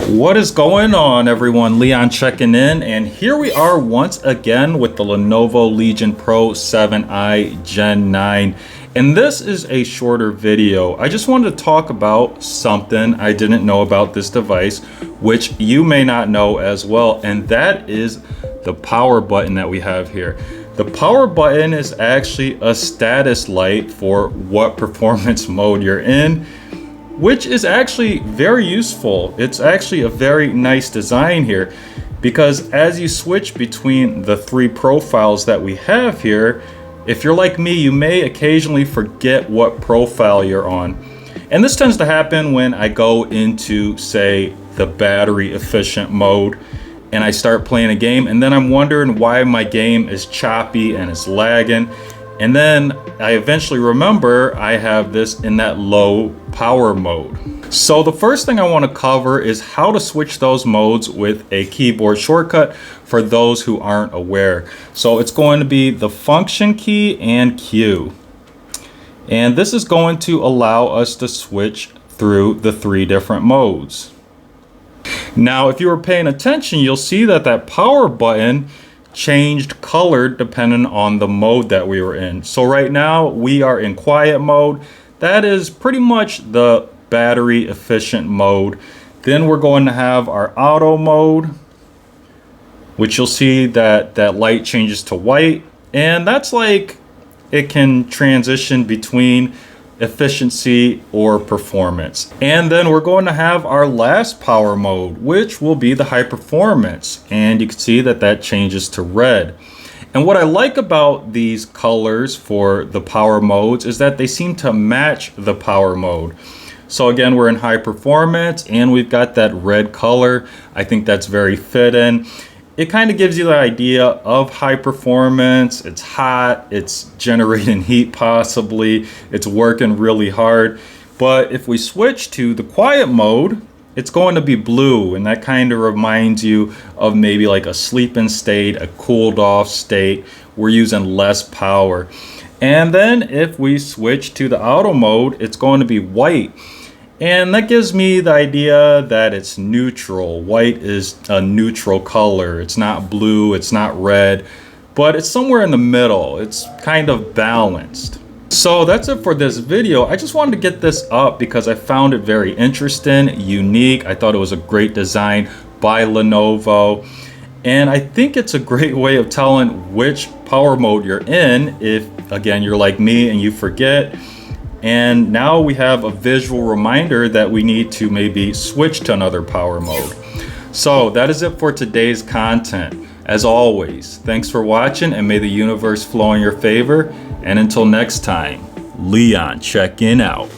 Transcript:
What is going on, everyone? Leon checking in, and here we are once again with the Lenovo Legion Pro 7i Gen 9. And this is a shorter video. I just wanted to talk about something I didn't know about this device, which you may not know as well, and that is the power button that we have here. The power button is actually a status light for what performance mode you're in, which is actually very useful. It's actually a very nice design here, because as you switch between the three profiles that we have here, if you're like me, you may occasionally forget what profile you're on. And this tends to happen when I go into, say, the battery efficient mode and I start playing a game, and then I'm wondering why my game is choppy and it's lagging. And then I eventually remember I have this in that low power mode. So the first thing I want to cover is how to switch those modes with a keyboard shortcut for those who aren't aware. So it's going to be the function key and Q. And this is going to allow us to switch through the three different modes. Now, if you were paying attention, you'll see that that power button changed color depending on the mode that we were in. So right now we are in quiet mode. That is pretty much the battery efficient mode. Then we're going to have our auto mode, which you'll see that that light changes to white, and that's like it can transition between efficiency or performance. And then we're going to have our last power mode, which will be the high performance, and you can see that that changes to red. And what I like about these colors for the power modes is that they seem to match the power mode. So again, we're in high performance and we've got that red color. I think that's very fitting. It kind of gives you the idea of high performance. It's hot, it's generating heat possibly, it's working really hard. But if we switch to the quiet mode, it's going to be blue, and that kind of reminds you of maybe like a sleeping state, a cooled off state. We're using less power. And then if we switch to the auto mode, it's going to be white. And that gives me the idea that it's neutral. White is a neutral color. It's not blue, it's not red, but it's somewhere in the middle. It's kind of balanced. So that's it for this video. I just wanted to get this up because I found it very interesting, unique. I thought it was a great design by Lenovo. And I think it's a great way of telling which power mode you're in if, again, you're like me and you forget. And now we have a visual reminder that we need to maybe switch to another power mode. So that is it for today's content. As always, thanks for watching, and may the universe flow in your favor. And until next time, Leon checking out.